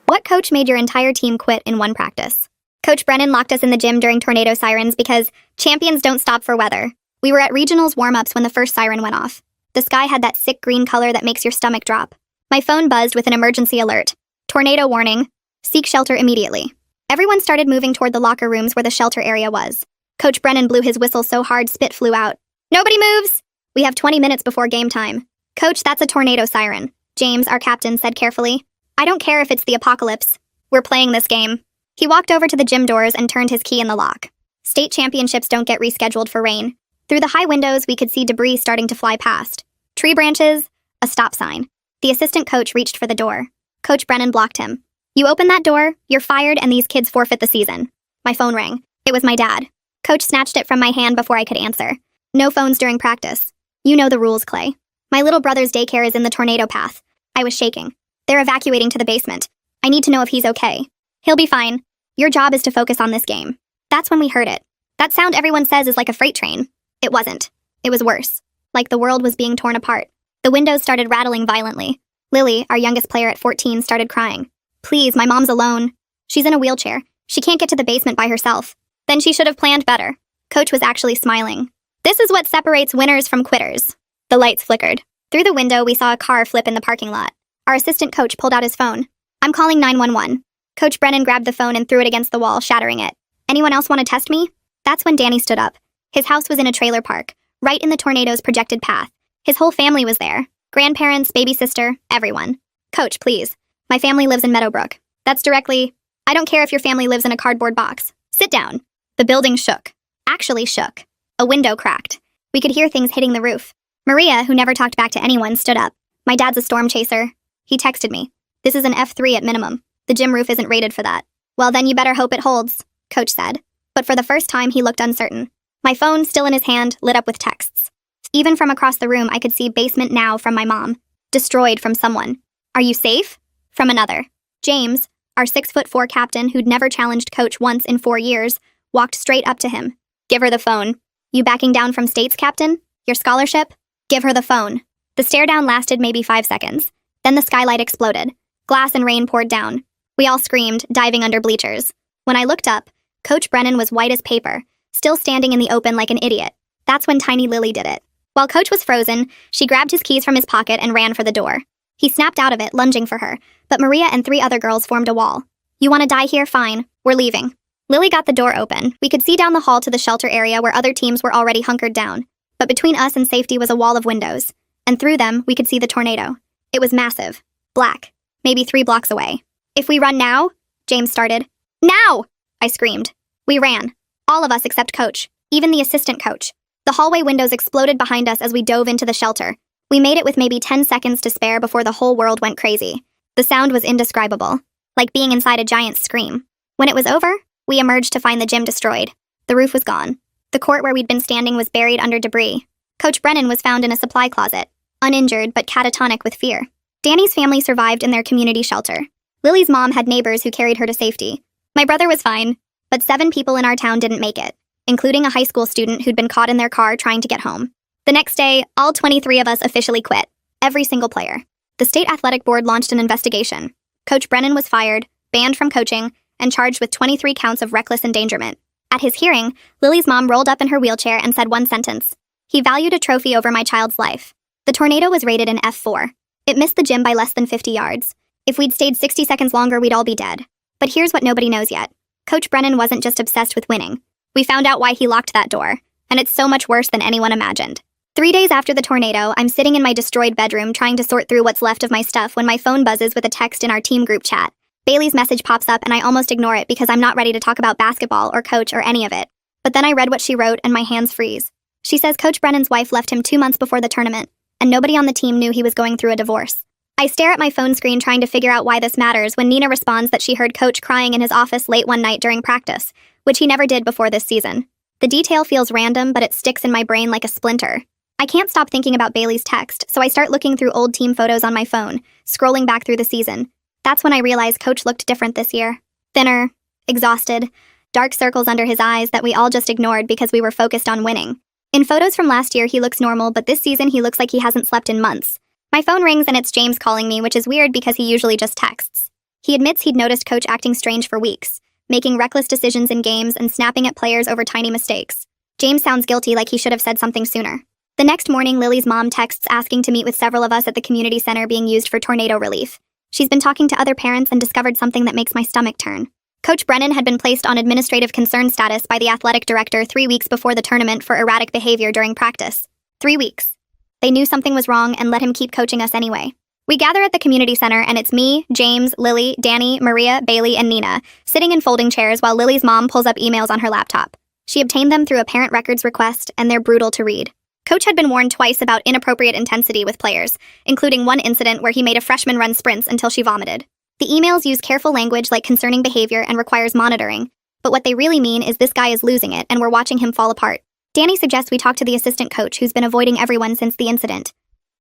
What coach made your entire team quit in one practice? Coach Brennan locked us in the gym during tornado sirens because champions don't stop for weather. We were at regionals warm-ups when the first siren went off. The sky had that sick green color that makes your stomach drop. My phone buzzed with an emergency alert. Tornado warning. Seek shelter immediately. Everyone started moving toward the locker rooms where the shelter area was. Coach Brennan blew his whistle so hard spit flew out. Nobody moves! We have 20 minutes before game time. Coach, that's a tornado siren. James, our captain, said carefully. I don't care if it's the apocalypse. We're playing this game. He walked over to the gym doors and turned his key in the lock. State championships don't get rescheduled for rain. Through the high windows, we could see debris starting to fly past. Tree branches, a stop sign. The assistant coach reached for the door. Coach Brennan blocked him. You open that door, you're fired, and these kids forfeit the season. My phone rang. It was my dad. Coach snatched it from my hand before I could answer. No phones during practice. You know the rules, Clay. My little brother's daycare is in the tornado path. I was shaking. They're evacuating to the basement. I need to know if he's okay. He'll be fine. Your job is to focus on this game. That's when we heard it. That sound everyone says is like a freight train. It wasn't. It was worse. Like the world was being torn apart. The windows started rattling violently. Lily, our youngest player at 14, started crying. Please, my mom's alone. She's in a wheelchair. She can't get to the basement by herself. Then she should have planned better. Coach was actually smiling. This is what separates winners from quitters. The lights flickered. Through the window, we saw a car flip in the parking lot. Our assistant coach pulled out his phone. I'm calling 911. Coach Brennan grabbed the phone and threw it against the wall, shattering it. Anyone else want to test me? That's when Danny stood up. His house was in a trailer park, right in the tornado's projected path. His whole family was there. Grandparents, baby sister, everyone. Coach, please. My family lives in Meadowbrook. That's directly... I don't care if your family lives in a cardboard box. Sit down. The building shook. Actually shook. A window cracked. We could hear things hitting the roof. Maria, who never talked back to anyone, stood up. My dad's a storm chaser. He texted me. This is an F3 at minimum. The gym roof isn't rated for that. Well, then you better hope it holds, Coach said. But for the first time, he looked uncertain. My phone, still in his hand, lit up with texts. Even from across the room, I could see basement now from my mom. Destroyed from someone. Are you safe? From another. James, our 6'4" captain who'd never challenged Coach once in 4 years, walked straight up to him. Give her the phone. You backing down from states, Captain? Your scholarship? Give her the phone. The stare down lasted maybe 5 seconds. Then the skylight exploded. Glass and rain poured down. We all screamed, diving under bleachers. When I looked up, Coach Brennan was white as paper, still standing in the open like an idiot. That's when Tiny Lily did it. While Coach was frozen, she grabbed his keys from his pocket and ran for the door. He snapped out of it, lunging for her, but Maria and 3 other girls formed a wall. You want to die here? Fine. We're leaving. Lily got the door open. We could see down the hall to the shelter area where other teams were already hunkered down. But between us and safety was a wall of windows. And through them, we could see the tornado. It was massive. Black. Maybe 3 blocks away. If we run now? James started. Now! I screamed. We ran. All of us except Coach. Even the assistant coach. The hallway windows exploded behind us as we dove into the shelter. We made it with maybe 10 seconds to spare before the whole world went crazy. The sound was indescribable. Like being inside a giant scream. When it was over, we emerged to find the gym destroyed. The roof was gone. The court where we'd been standing was buried under debris. Coach Brennan was found in a supply closet. Uninjured but catatonic with fear. Danny's family survived in their community shelter. Lily's mom had neighbors who carried her to safety. My brother was fine, but 7 people in our town didn't make it, including a high school student who'd been caught in their car trying to get home. The next day, all 23 of us officially quit. Every single player. The state athletic board launched an investigation. Coach Brennan was fired, banned from coaching, and charged with 23 counts of reckless endangerment. At his hearing, Lily's mom rolled up in her wheelchair and said one sentence. He valued a trophy over my child's life. The tornado was rated an F4. It missed the gym by less than 50 yards. If we'd stayed 60 seconds longer, we'd all be dead. But here's what nobody knows yet. Coach Brennan wasn't just obsessed with winning. We found out why he locked that door, and it's so much worse than anyone imagined. 3 days after the tornado, I'm sitting in my destroyed bedroom trying to sort through what's left of my stuff when my phone buzzes with a text in our team group chat. Bailey's message pops up and I almost ignore it because I'm not ready to talk about basketball or coach or any of it. But then I read what she wrote and my hands freeze. She says Coach Brennan's wife left him 2 months before the tournament, and nobody on the team knew he was going through a divorce. I stare at my phone screen trying to figure out why this matters when Nina responds that she heard Coach crying in his office late one night during practice, which he never did before this season. The detail feels random, but it sticks in my brain like a splinter. I can't stop thinking about Bailey's text, so I start looking through old team photos on my phone, scrolling back through the season. That's when I realize Coach looked different this year. Thinner, exhausted, dark circles under his eyes that we all just ignored because we were focused on winning. In photos from last year, he looks normal, but this season he looks like he hasn't slept in months. My phone rings and it's James calling me, which is weird because he usually just texts. He admits he'd noticed Coach acting strange for weeks, making reckless decisions in games and snapping at players over tiny mistakes. James sounds guilty, like he should have said something sooner. The next morning, Lily's mom texts asking to meet with several of us at the community center being used for tornado relief. She's been talking to other parents and discovered something that makes my stomach turn. Coach Brennan had been placed on administrative concern status by the athletic director 3 weeks before the tournament for erratic behavior during practice. 3 weeks. They knew something was wrong and let him keep coaching us anyway. We gather at the community center, and it's me, James, Lily, Danny, Maria, Bailey, and Nina, sitting in folding chairs while Lily's mom pulls up emails on her laptop. She obtained them through a parent records request, and they're brutal to read. Coach had been warned twice about inappropriate intensity with players, including one incident where he made a freshman run sprints until she vomited. The emails use careful language like concerning behavior and requires monitoring, but what they really mean is this guy is losing it and we're watching him fall apart. Danny suggests we talk to the assistant coach who's been avoiding everyone since the incident.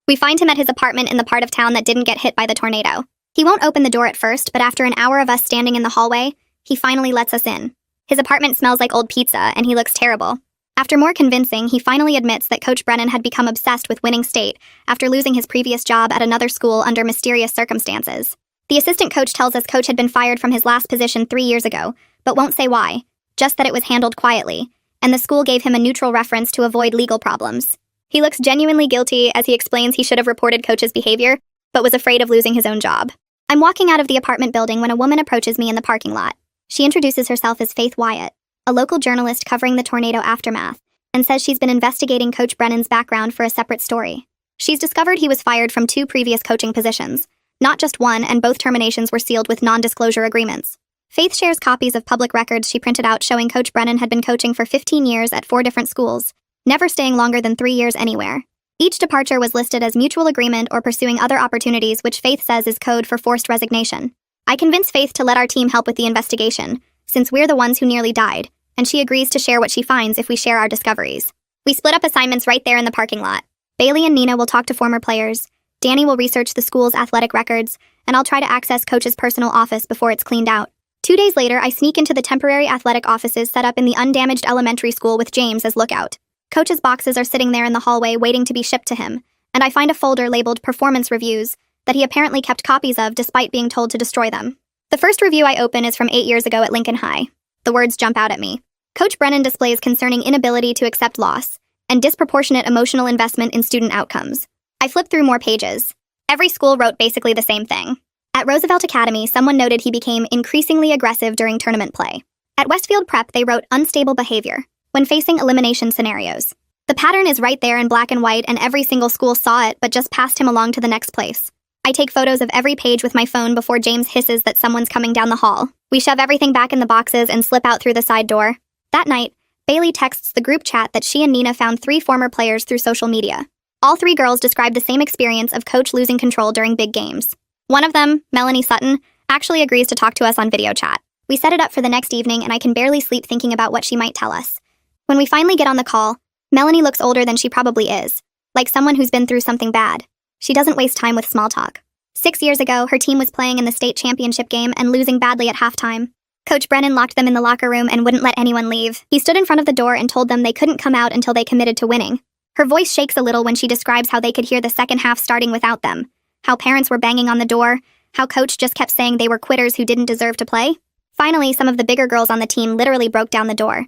We find him at his apartment in the part of town that didn't get hit by the tornado. He won't open the door at first, but after an hour of us standing in the hallway, he finally lets us in. His apartment smells like old pizza, and he looks terrible. After more convincing, he finally admits that Coach Brennan had become obsessed with winning state after losing his previous job at another school under mysterious circumstances. The assistant coach tells us Coach had been fired from his last position 3 years ago, but won't say why, just that it was handled quietly, and the school gave him a neutral reference to avoid legal problems. He looks genuinely guilty as he explains he should have reported Coach's behavior, but was afraid of losing his own job. I'm walking out of the apartment building when a woman approaches me in the parking lot. She introduces herself as Faith Wyatt, a local journalist covering the tornado aftermath, and says she's been investigating Coach Brennan's background for a separate story. She's discovered he was fired from 2 previous coaching positions, not just one, and both terminations were sealed with non-disclosure agreements. Faith shares copies of public records she printed out showing Coach Brennan had been coaching for 15 years at 4 different schools, never staying longer than 3 years anywhere. Each departure was listed as mutual agreement or pursuing other opportunities, which Faith says is code for forced resignation. I convince Faith to let our team help with the investigation, since we're the ones who nearly died, and she agrees to share what she finds if we share our discoveries. We split up assignments right there in the parking lot. Bailey and Nina will talk to former players, Danny will research the school's athletic records, and I'll try to access Coach's personal office before it's cleaned out. 2 days later, I sneak into the temporary athletic offices set up in the undamaged elementary school with James as lookout. Coach's boxes are sitting there in the hallway waiting to be shipped to him, and I find a folder labeled Performance Reviews that he apparently kept copies of despite being told to destroy them. The first review I open is from 8 years ago at Lincoln High. The words jump out at me. Coach Brennan displays concerning inability to accept loss and disproportionate emotional investment in student outcomes. I flip through more pages. Every school wrote basically the same thing. At Roosevelt Academy, someone noted he became increasingly aggressive during tournament play. At Westfield Prep, they wrote unstable behavior when facing elimination scenarios. The pattern is right there in black and white, and every single school saw it but just passed him along to the next place. I take photos of every page with my phone before James hisses that someone's coming down the hall. We shove everything back in the boxes and slip out through the side door. That night, Bailey texts the group chat that she and Nina found 3 former players through social media. All 3 girls describe the same experience of Coach losing control during big games. One of them, Melanie Sutton, actually agrees to talk to us on video chat. We set it up for the next evening, and I can barely sleep thinking about what she might tell us. When we finally get on the call, Melanie looks older than she probably is, like someone who's been through something bad. She doesn't waste time with small talk. 6 years ago, her team was playing in the state championship game and losing badly at halftime. Coach Brennan locked them in the locker room and wouldn't let anyone leave. He stood in front of the door and told them they couldn't come out until they committed to winning. Her voice shakes a little when she describes how they could hear the second half starting without them, how parents were banging on the door, how Coach just kept saying they were quitters who didn't deserve to play. Finally, some of the bigger girls on the team literally broke down the door.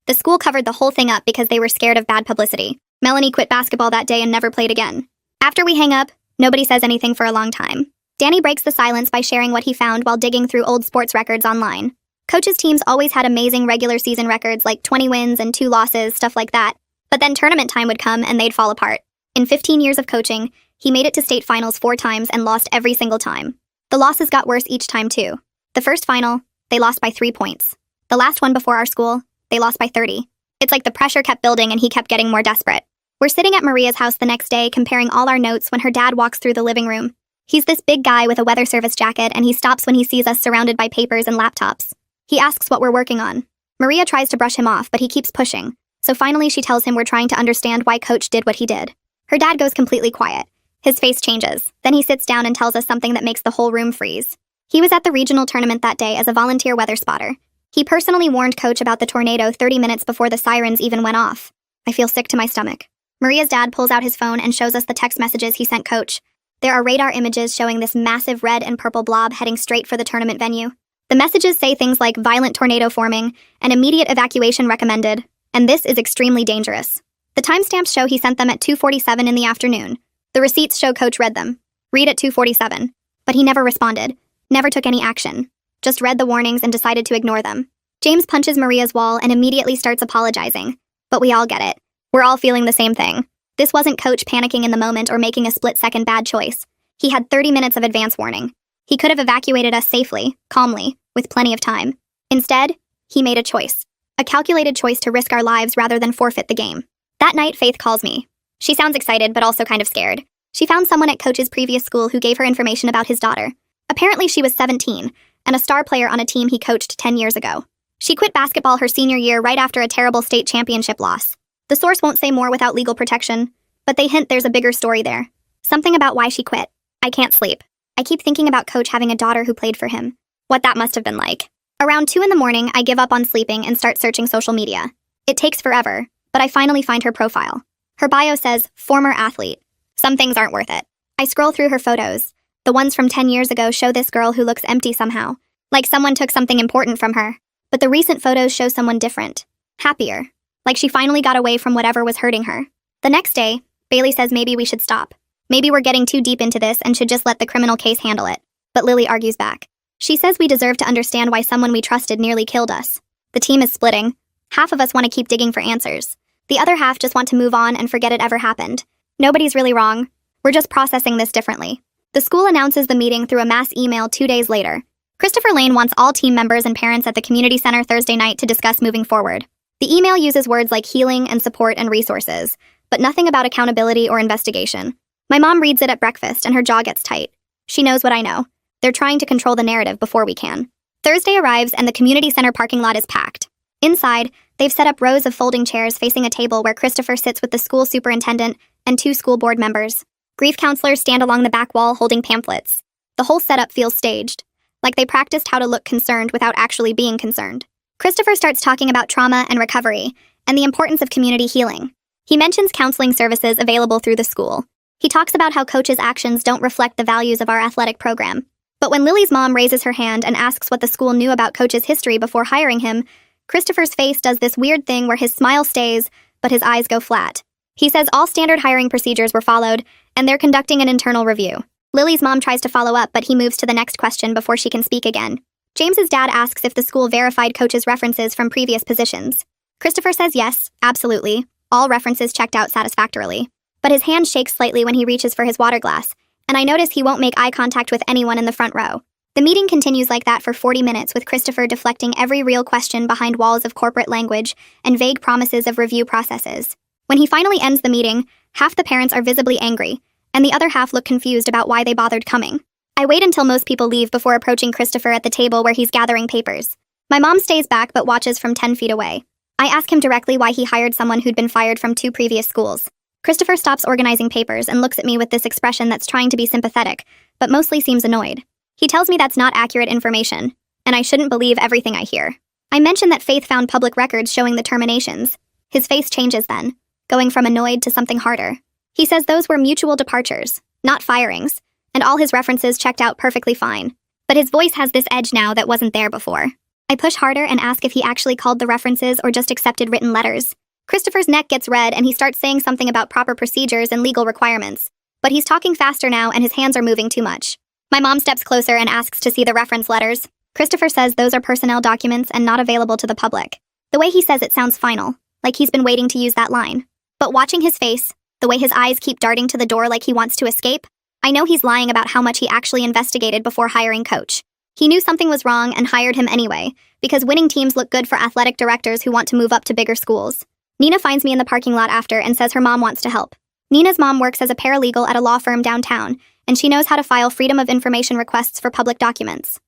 The school covered the whole thing up because they were scared of bad publicity. Melanie quit basketball that day and never played again. After we hang up, nobody says anything for a long time. Danny breaks the silence by sharing what he found while digging through old sports records online. Coach's teams always had amazing regular season records like 20 wins and 2 losses, stuff like that. But then tournament time would come and they'd fall apart. In 15 years of coaching, he made it to state finals 4 times and lost every single time. The losses got worse each time too. The first final, they lost by 3 points. The last one before our school, they lost by 30. It's like the pressure kept building and he kept getting more desperate. We're sitting at Maria's house the next day comparing all our notes when her dad walks through the living room. He's this big guy with a weather service jacket, and he stops when he sees us surrounded by papers and laptops. He asks what we're working on. Maria tries to brush him off, but he keeps pushing. So finally she tells him we're trying to understand why Coach did what he did. Her dad goes completely quiet. His face changes. Then he sits down and tells us something that makes the whole room freeze. He was at the regional tournament that day as a volunteer weather spotter. He personally warned Coach about the tornado 30 minutes before the sirens even went off. I feel sick to my stomach. Maria's dad pulls out his phone and shows us the text messages he sent Coach. There are radar images showing this massive red and purple blob heading straight for the tournament venue. The messages say things like violent tornado forming and immediate evacuation recommended, and this is extremely dangerous. The timestamps show he sent them at 2:47 in the afternoon. The receipts show Coach read them. Read at 2:47. But he never responded, never took any action, just read the warnings and decided to ignore them. James punches Maria's wall and immediately starts apologizing. But we all get it. We're all feeling the same thing. This wasn't Coach panicking in the moment or making a split-second bad choice. He had 30 minutes of advance warning. He could have evacuated us safely, calmly, with plenty of time. Instead, he made a choice. A calculated choice to risk our lives rather than forfeit the game. That night, Faith calls me. She sounds excited, but also kind of scared. She found someone at Coach's previous school who gave her information about his daughter. Apparently, she was 17, and a star player on a team he coached 10 years ago. She quit basketball her senior year right after a terrible state championship loss. The source won't say more without legal protection, but they hint there's a bigger story there. Something about why she quit. I can't sleep. I keep thinking about Coach having a daughter who played for him. What that must have been like. Around 2 in the morning, I give up on sleeping and start searching social media. It takes forever, but I finally find her profile. Her bio says, former athlete. Some things aren't worth it. I scroll through her photos. The ones from 10 years ago show this girl who looks empty somehow, like someone took something important from her. But the recent photos show someone different. Happier. Like she finally got away from whatever was hurting her. The next day, Bailey says maybe we should stop. Maybe we're getting too deep into this and should just let the criminal case handle it. But Lily argues back. She says we deserve to understand why someone we trusted nearly killed us. The team is splitting. Half of us want to keep digging for answers. The other half just want to move on and forget it ever happened. Nobody's really wrong. We're just processing this differently. The school announces the meeting through a mass email 2 days later. Christopher Lane wants all team members and parents at the community center Thursday night to discuss moving forward. The email uses words like healing and support and resources, but nothing about accountability or investigation. My mom reads it at breakfast and her jaw gets tight. She knows what I know. They're trying to control the narrative before we can. Thursday arrives and the community center parking lot is packed. Inside, they've set up rows of folding chairs facing a table where Christopher sits with the school superintendent and 2 school board members. Grief counselors stand along the back wall holding pamphlets. The whole setup feels staged, like they practiced how to look concerned without actually being concerned. Christopher starts talking about trauma and recovery and the importance of community healing. He mentions counseling services available through the school. He talks about how Coach's actions don't reflect the values of our athletic program. But when Lily's mom raises her hand and asks what the school knew about Coach's history before hiring him, Christopher's face does this weird thing where his smile stays, but his eyes go flat. He says all standard hiring procedures were followed, and they're conducting an internal review. Lily's mom tries to follow up, but he moves to the next question before she can speak again. James's dad asks if the school verified Coach's references from previous positions. Christopher says yes, absolutely. All references checked out satisfactorily. But his hand shakes slightly when he reaches for his water glass, and I notice he won't make eye contact with anyone in the front row. The meeting continues like that for 40 minutes with Christopher deflecting every real question behind walls of corporate language and vague promises of review processes. When he finally ends the meeting, half the parents are visibly angry, and the other half look confused about why they bothered coming. I wait until most people leave before approaching Christopher at the table where he's gathering papers. My mom stays back but watches from 10 feet away. I ask him directly why he hired someone who'd been fired from 2 previous schools. Christopher stops organizing papers and looks at me with this expression that's trying to be sympathetic, but mostly seems annoyed. He tells me that's not accurate information, and I shouldn't believe everything I hear. I mention that Faith found public records showing the terminations. His face changes then, going from annoyed to something harder. He says those were mutual departures, not firings, and all his references checked out perfectly fine. But his voice has this edge now that wasn't there before. I push harder and ask if he actually called the references or just accepted written letters. Christopher's neck gets red and he starts saying something about proper procedures and legal requirements. But he's talking faster now and his hands are moving too much. My mom steps closer and asks to see the reference letters. Christopher says those are personnel documents and not available to the public. The way he says it sounds final, like he's been waiting to use that line. But watching his face, the way his eyes keep darting to the door like he wants to escape, I know he's lying about how much he actually investigated before hiring Coach. He knew something was wrong and hired him anyway, because winning teams look good for athletic directors who want to move up to bigger schools. Nina finds me in the parking lot after and says her mom wants to help. Nina's mom works as a paralegal at a law firm downtown, and she knows how to file Freedom of Information requests for public documents.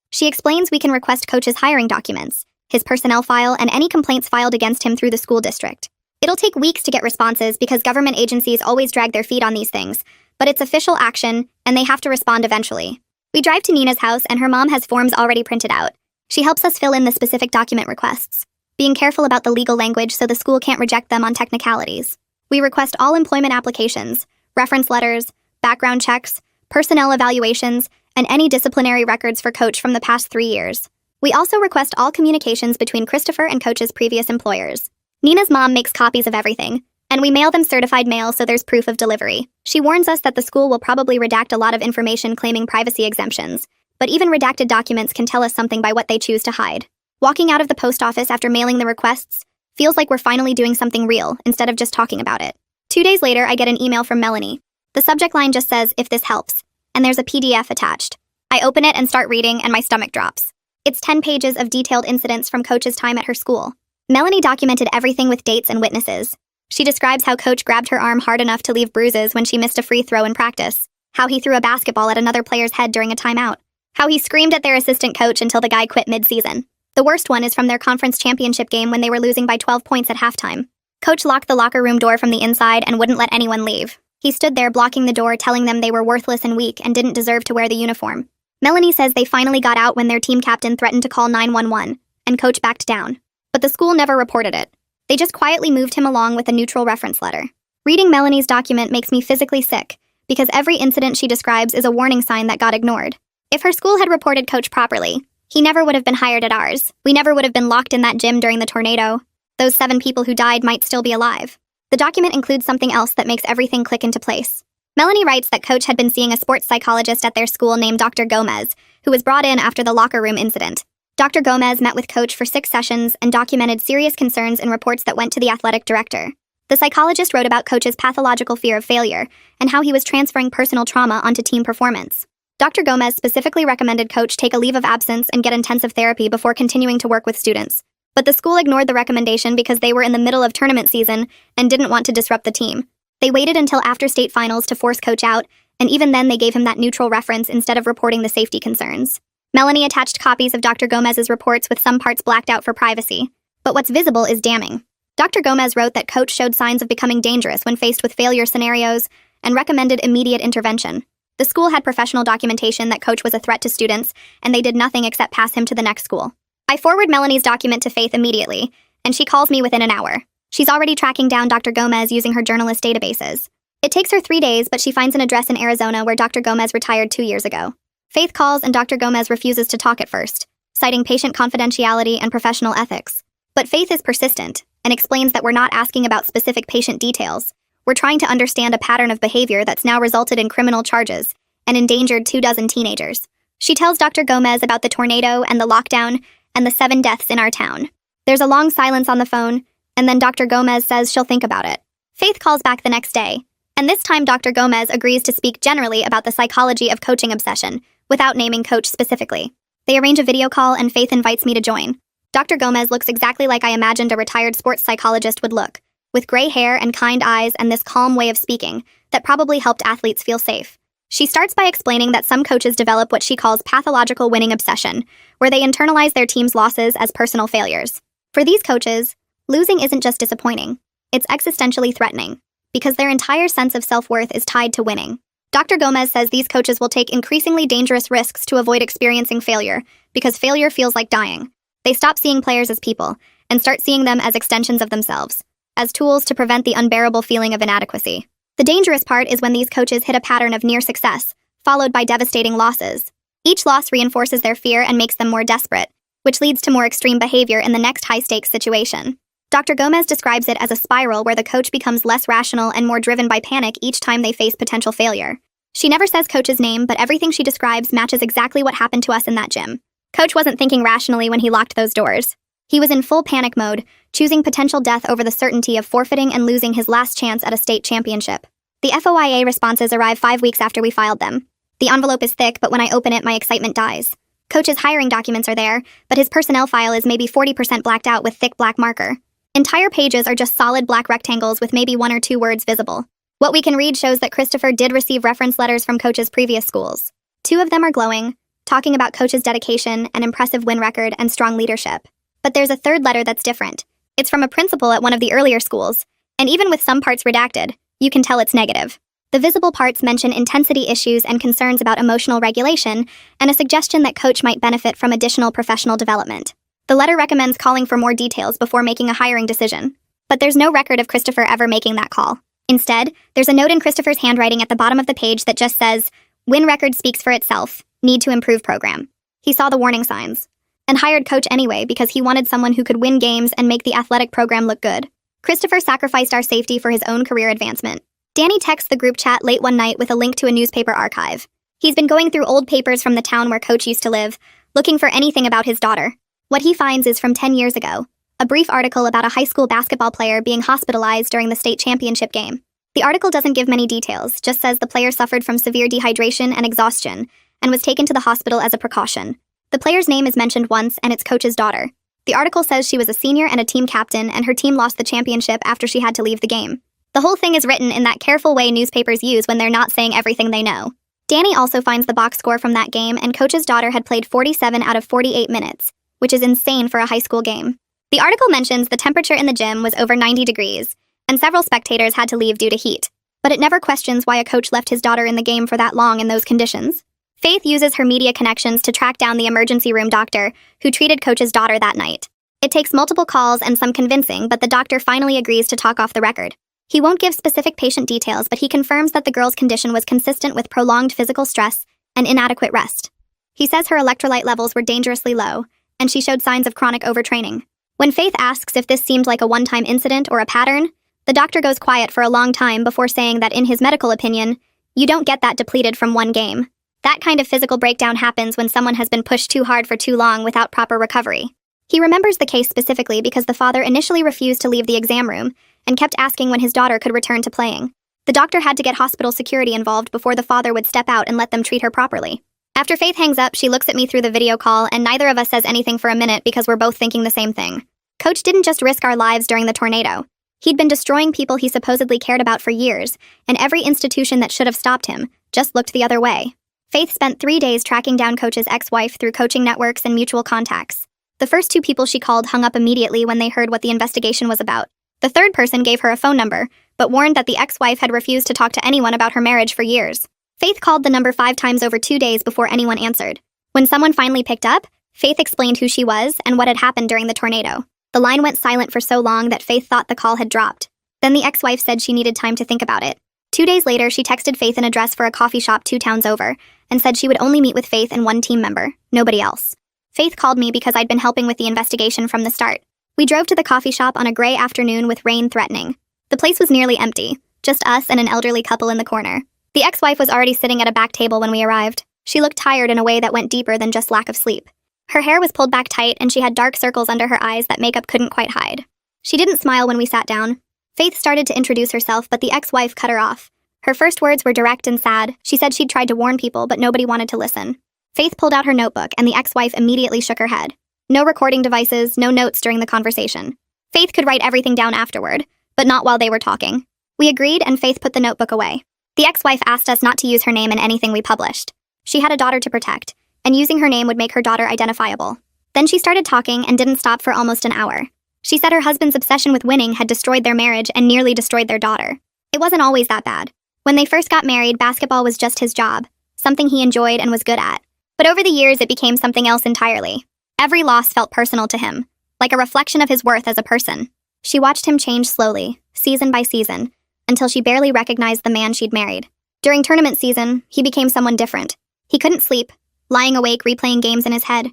She explains we can request Coach's hiring documents, his personnel file, and any complaints filed against him through the school district. It'll take weeks to get responses because government agencies always drag their feet on these things, but it's official action, and they have to respond eventually. We drive to Nina's house, and her mom has forms already printed out. She helps us fill in the specific document requests, being careful about the legal language so the school can't reject them on technicalities. We request all employment applications, reference letters, background checks, personnel evaluations, and any disciplinary records for Coach from the past 3 years. We also request all communications between Christopher and Coach's previous employers. Nina's mom makes copies of everything, and we mail them certified mail so there's proof of delivery. She warns us that the school will probably redact a lot of information claiming privacy exemptions, but even redacted documents can tell us something by what they choose to hide. Walking out of the post office after mailing the requests feels like we're finally doing something real instead of just talking about it. 2 days later, I get an email from Melanie. The subject line just says, "If this helps," and there's a PDF attached. I open it and start reading, and my stomach drops. It's 10 pages of detailed incidents from Coach's time at her school. Melanie documented everything with dates and witnesses. She describes how Coach grabbed her arm hard enough to leave bruises when she missed a free throw in practice, how he threw a basketball at another player's head during a timeout, how he screamed at their assistant coach until the guy quit mid-season. The worst one is from their conference championship game when they were losing by 12 points at halftime. Coach locked the locker room door from the inside and wouldn't let anyone leave. He stood there blocking the door, telling them they were worthless and weak and didn't deserve to wear the uniform. Melanie says they finally got out when their team captain threatened to call 911, and Coach backed down. But the school never reported it. They just quietly moved him along with a neutral reference letter. Reading Melanie's document makes me physically sick, because every incident she describes is a warning sign that got ignored. If her school had reported Coach properly, he never would have been hired at ours. We never would have been locked in that gym during the tornado. Those 7 people who died might still be alive. The document includes something else that makes everything click into place. Melanie writes that Coach had been seeing a sports psychologist at their school named Dr. Gomez, who was brought in after the locker room incident. Dr. Gomez met with Coach for 6 sessions and documented serious concerns in reports that went to the athletic director. The psychologist wrote about Coach's pathological fear of failure and how he was transferring personal trauma onto team performance. Dr. Gomez specifically recommended Coach take a leave of absence and get intensive therapy before continuing to work with students. But the school ignored the recommendation because they were in the middle of tournament season and didn't want to disrupt the team. They waited until after state finals to force Coach out, and even then they gave him that neutral reference instead of reporting the safety concerns. Melanie attached copies of Dr. Gomez's reports with some parts blacked out for privacy. But what's visible is damning. Dr. Gomez wrote that Coach showed signs of becoming dangerous when faced with failure scenarios and recommended immediate intervention. The school had professional documentation that Coach was a threat to students, and they did nothing except pass him to the next school. I forward Melanie's document to Faith immediately, and she calls me within an hour. She's already tracking down Dr. Gomez using her journalist databases. It takes her 3 days, but she finds an address in Arizona where Dr. Gomez retired 2 years ago. Faith calls and Dr. Gomez refuses to talk at first, citing patient confidentiality and professional ethics. But Faith is persistent and explains that we're not asking about specific patient details. We're trying to understand a pattern of behavior that's now resulted in criminal charges and endangered 24 teenagers. She tells Dr. Gomez about the tornado and the lockdown and the 7 deaths in our town. There's a long silence on the phone, and then Dr. Gomez says she'll think about it. Faith calls back the next day, and this time Dr. Gomez agrees to speak generally about the psychology of coaching obsession, without naming Coach specifically. They arrange a video call, and Faith invites me to join. Dr. Gomez looks exactly like I imagined a retired sports psychologist would look, with gray hair and kind eyes and this calm way of speaking that probably helped athletes feel safe. She starts by explaining that some coaches develop what she calls pathological winning obsession, where they internalize their team's losses as personal failures. For these coaches, losing isn't just disappointing, it's existentially threatening, because their entire sense of self-worth is tied to winning. Dr. Gomez says these coaches will take increasingly dangerous risks to avoid experiencing failure, because failure feels like dying. They stop seeing players as people, and start seeing them as extensions of themselves, as tools to prevent the unbearable feeling of inadequacy. The dangerous part is when these coaches hit a pattern of near success, followed by devastating losses. Each loss reinforces their fear and makes them more desperate, which leads to more extreme behavior in the next high-stakes situation. Dr. Gomez describes it as a spiral where the coach becomes less rational and more driven by panic each time they face potential failure. She never says Coach's name, but everything she describes matches exactly what happened to us in that gym. Coach wasn't thinking rationally when he locked those doors. He was in full panic mode, choosing potential death over the certainty of forfeiting and losing his last chance at a state championship. The FOIA responses arrive 5 weeks after we filed them. The envelope is thick, but when I open it, my excitement dies. Coach's hiring documents are there, but his personnel file is maybe 40% blacked out with thick black marker. Entire pages are just solid black rectangles with maybe 1 or 2 words visible. What we can read shows that Christopher did receive reference letters from Coach's previous schools. 2 of them are glowing, talking about Coach's dedication, an impressive win record, and strong leadership. But there's a 3rd letter that's different. It's from a principal at one of the earlier schools, and even with some parts redacted, you can tell it's negative. The visible parts mention intensity issues and concerns about emotional regulation, and a suggestion that Coach might benefit from additional professional development. The letter recommends calling for more details before making a hiring decision. But there's no record of Christopher ever making that call. Instead, there's a note in Christopher's handwriting at the bottom of the page that just says, "Win record speaks for itself. Need to improve program." He saw the warning signs and hired Coach anyway because he wanted someone who could win games and make the athletic program look good. Christopher sacrificed our safety for his own career advancement. Danny texts the group chat late one night with a link to a newspaper archive. He's been going through old papers from the town where Coach used to live, looking for anything about his daughter. What he finds is from 10 years ago, a brief article about a high school basketball player being hospitalized during the state championship game. The article doesn't give many details, just says the player suffered from severe dehydration and exhaustion and was taken to the hospital as a precaution. The player's name is mentioned once, and it's Coach's daughter. The article says she was a senior and a team captain, and her team lost the championship after she had to leave the game. The whole thing is written in that careful way newspapers use when they're not saying everything they know. Danny also finds the box score from that game, and Coach's daughter had played 47 out of 48 minutes, which is insane for a high school game. The article mentions the temperature in the gym was over 90 degrees, and several spectators had to leave due to heat. But it never questions why a coach left his daughter in the game for that long in those conditions. Faith uses her media connections to track down the emergency room doctor who treated Coach's daughter that night. It takes multiple calls and some convincing, but the doctor finally agrees to talk off the record. He won't give specific patient details, but he confirms that the girl's condition was consistent with prolonged physical stress and inadequate rest. He says her electrolyte levels were dangerously low, and she showed signs of chronic overtraining. When Faith asks if this seemed like a one-time incident or a pattern, the doctor goes quiet for a long time before saying that in his medical opinion, you don't get that depleted from one game. That kind of physical breakdown happens when someone has been pushed too hard for too long without proper recovery. He remembers the case specifically because the father initially refused to leave the exam room and kept asking when his daughter could return to playing. The doctor had to get hospital security involved before the father would step out and let them treat her properly. After Faith hangs up, she looks at me through the video call, and neither of us says anything for a minute because we're both thinking the same thing. Coach didn't just risk our lives during the tornado. He'd been destroying people he supposedly cared about for years, and every institution that should have stopped him just looked the other way. Faith spent 3 days tracking down Coach's ex-wife through coaching networks and mutual contacts. The first 2 people she called hung up immediately when they heard what the investigation was about. The third person gave her a phone number, but warned that the ex-wife had refused to talk to anyone about her marriage for years. Faith called the number 5 times over 2 days before anyone answered. When someone finally picked up, Faith explained who she was and what had happened during the tornado. The line went silent for so long that Faith thought the call had dropped. Then the ex-wife said she needed time to think about it. 2 days later, she texted Faith an address for a coffee shop 2 towns over and said she would only meet with Faith and one team member, nobody else. Faith called me because I'd been helping with the investigation from the start. We drove to the coffee shop on a gray afternoon with rain threatening. The place was nearly empty, just us and an elderly couple in the corner. The ex-wife was already sitting at a back table when we arrived. She looked tired in a way that went deeper than just lack of sleep. Her hair was pulled back tight and she had dark circles under her eyes that makeup couldn't quite hide. She didn't smile when we sat down. Faith started to introduce herself, but the ex-wife cut her off. Her first words were direct and sad. She said she'd tried to warn people, but nobody wanted to listen. Faith pulled out her notebook and the ex-wife immediately shook her head. No recording devices, no notes during the conversation. Faith could write everything down afterward, but not while they were talking. We agreed and Faith put the notebook away. The ex-wife asked us not to use her name in anything we published. She had a daughter to protect, and using her name would make her daughter identifiable. Then she started talking and didn't stop for almost an hour. She said her husband's obsession with winning had destroyed their marriage and nearly destroyed their daughter. It wasn't always that bad. When they first got married, basketball was just his job, something he enjoyed and was good at. But over the years, it became something else entirely. Every loss felt personal to him, like a reflection of his worth as a person. She watched him change slowly, season by season, until she barely recognized the man she'd married. During tournament season, he became someone different. He couldn't sleep, lying awake replaying games in his head.